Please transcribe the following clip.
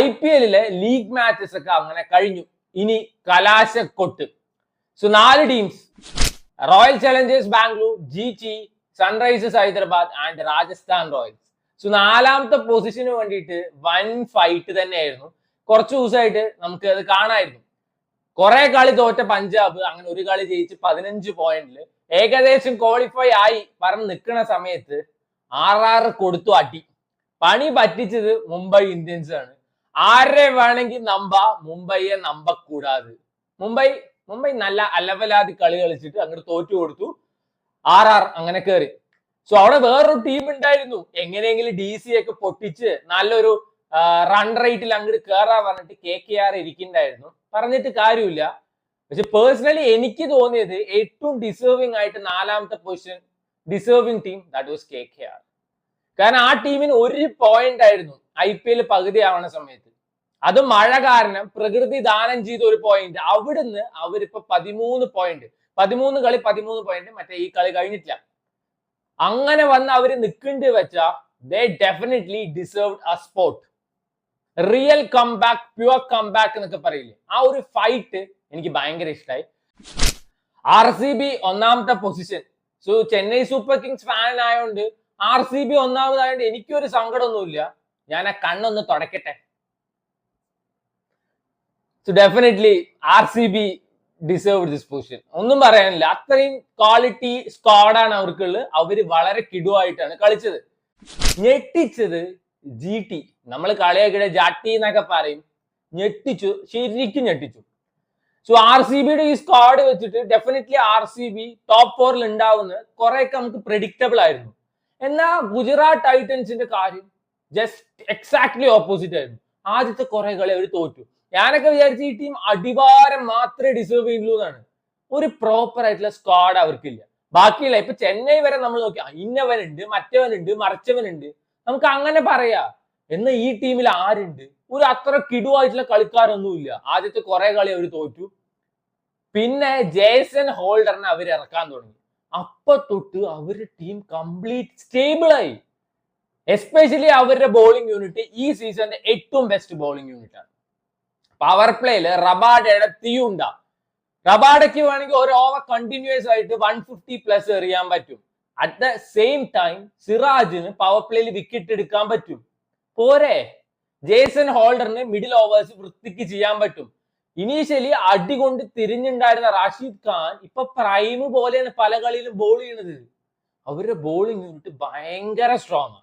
IPL league matches ഒക്കെ അങ്ങനെ കഴിഞ്ഞു. ഇനി കലാശക്കൊട്ട്. So 4 teams, Royal Challengers Bangalore, GT, Sunrisers Hyderabad and Rajasthan Royals. So 4ാമത്തെ പൊസിഷന് വേണ്ടിയിട്ട് വൻ ഫൈറ്റ് തന്നെയായിരുന്നു. കുറച്ച് ദിവസമായിട്ട് നമുക്ക് അത് കാണായിരുന്നു. കുറെ കളി തോറ്റ പഞ്ചാബ് അങ്ങനെ ഒരു കളി ജയിച്ച് 15 പോയിന്റില് ഏകദേശം ക്വാളിഫൈ ആയി പറഞ്ഞ് നിൽക്കുന്ന സമയത്ത് RR കൊടുത്തു അടി. പണി പറ്റിച്ചത് മുംബൈ ഇന്ത്യൻസ് ആണ്. ആരെ വേണമെങ്കിൽ മുംബൈയെ നമ്പക്കൂടാതെ. മുംബൈ നല്ല അലവലാതി കളി കളിച്ചിട്ട് അങ്ങോട്ട് തോറ്റു കൊടുത്തു. RR അങ്ങനെ കയറി. സോ അവിടെ വേറൊരു ടീം ഉണ്ടായിരുന്നു, എങ്ങനെയെങ്കിലും DC ഒക്കെ പൊട്ടിച്ച് നല്ലൊരു റൺ റേറ്റിൽ അങ്ങോട്ട് കയറാൻ പറഞ്ഞിട്ട് KKR ഇരിക്കുന്നുണ്ടായിരുന്നു. പറഞ്ഞിട്ട് കാര്യമില്ല. പക്ഷെ പേഴ്സണലി എനിക്ക് തോന്നിയത് ഏറ്റവും ഡിസേർവിംഗ് ആയിട്ട് 4ാമത്തെ position deserving team that was KKR. കാരണം ആ ടീമിന് 1 പോയിന്റ് ആയിരുന്നു IPL പകുതി ആവണ സമയത്ത്. അത് മഴ കാരണം പ്രകൃതി ദാനം ചെയ്ത 1 പോയിന്റ്. അവിടുന്ന് അവരിപ്പോ 13 പോയിന്റ്, 13 കളി 13 പോയിന്റ്, മറ്റേ ഈ കളി കഴിഞ്ഞിട്ടില്ല. അങ്ങനെ വന്ന് അവര് നിൽക്കേണ്ടി വെച്ചാ they definitely deserved a spot. Real comeback, pure comeback എന്നൊക്കെ പറയില്ലേ, ആ ഒരു ഫൈറ്റ് എനിക്ക് ഭയങ്കര ഇഷ്ടമായി. RCB 1ാമത്തെ പൊസിഷൻ. So Chennai Super Kings fan ആയതുകൊണ്ട് RCB 1ാമതായതുകൊണ്ട് എനിക്കൊരു സങ്കടമൊന്നുമില്ല. ഞാൻ ആ കണ്ണൊന്ന് തുടക്കട്ടെ. So definitely RCB deserve this position. ഒന്നും പറയാനില്ല, അത്രയും ക്വാളിറ്റി സ്ക്വാഡാണ് അവർക്കുള്ളത്. അവര് വളരെ കിടുവായിട്ടാണ് കളിച്ചത്. ഞെട്ടിച്ചത് GT. നമ്മൾ കളിയാക്കിയ ജാട്ടി എന്നൊക്കെ പറയും. ഞെട്ടിച്ചു, ശരിക്കും ഞെട്ടിച്ചു. സോ RCBയുടെ ഈ സ്ക്വാഡ് വെച്ചിട്ട് ഡെഫിനറ്റ്ലി RCB ടോപ്പ് 4ൽ ഉണ്ടാവുന്ന കുറെയൊക്കെ നമുക്ക് പ്രെഡിക്റ്റബിൾ ആയിരുന്നു. എന്നാൽ ഗുജറാത്ത് ടൈറ്റൻസിന്റെ കാര്യം ജസ്റ്റ് എക്സാക്ട്ലി ഓപ്പോസിറ്റ് ആയിരുന്നു. ആദ്യത്തെ കുറെ കളി അവർ തോറ്റു. ഞാനൊക്കെ വിചാരിച്ചു ഈ ടീം അടിവാരം മാത്രമേ ഡിസേർവ് ചെയ്യുള്ളൂ എന്നാണ്. ഒരു പ്രോപ്പർ ആയിട്ടുള്ള സ്ക്വാഡ് അവർക്കില്ല. ബാക്കിയില്ല. ഇപ്പൊ ചെന്നൈ വരെ നമ്മൾ നോക്കി, ഇന്നവനുണ്ട്, മറ്റവനുണ്ട്, മറിച്ചവനുണ്ട്, നമുക്ക് അങ്ങനെ പറയാ. എന്നാൽ ഈ ടീമിൽ ആരുണ്ട്? ഒരു അത്ര കിടുവായിട്ടുള്ള കളിക്കാരൊന്നുമില്ല. ആദ്യത്തെ കുറെ കളി അവർ തോറ്റു. പിന്നെ ജേസൺ ഹോൾഡറിനെ അവർ ഇറക്കാൻ തുടങ്ങി. അപ്പൊ തൊട്ട് അവരുടെ ടീം കംപ്ലീറ്റ് സ്റ്റേബിൾ ആയി. എസ്പെഷ്യലി അവരുടെ ബോളിംഗ് യൂണിറ്റ് ഈ സീസണിന്റെ ഏറ്റവും ബെസ്റ്റ് ബോളിംഗ് യൂണിറ്റ് ആണ്. പവർ പ്ലേയില് റബാഡയുടെ തീയുണ്ട. റബാഡയ്ക്ക് വേണമെങ്കിൽ ഒരു ഓവർ കണ്ടിന്യൂസ് ആയിട്ട് 150+ എറിയാൻ പറ്റും. അറ്റ് ദ സെയിം ടൈം സിറാജിന് പവർ പ്ലേയിൽ വിക്കറ്റ് എടുക്കാൻ പറ്റും. പോരെ, ജേസൺ ഹോൾഡറിന് മിഡിൽ ഓവേഴ്സ് വൃത്തിക്ക് ചെയ്യാൻ പറ്റും. ഇനീഷ്യലി അടി കൊണ്ട് തിരിഞ്ഞുണ്ടായിരുന്ന റാഷിദ് ഖാൻ ഇപ്പൊ പ്രൈം പോലെയാണ് പല കളിയിലും ബോൾ ചെയ്യണത്. അവരുടെ ബോളിംഗ് യൂണിറ്റ് ഭയങ്കര സ്ട്രോങ് ആണ്.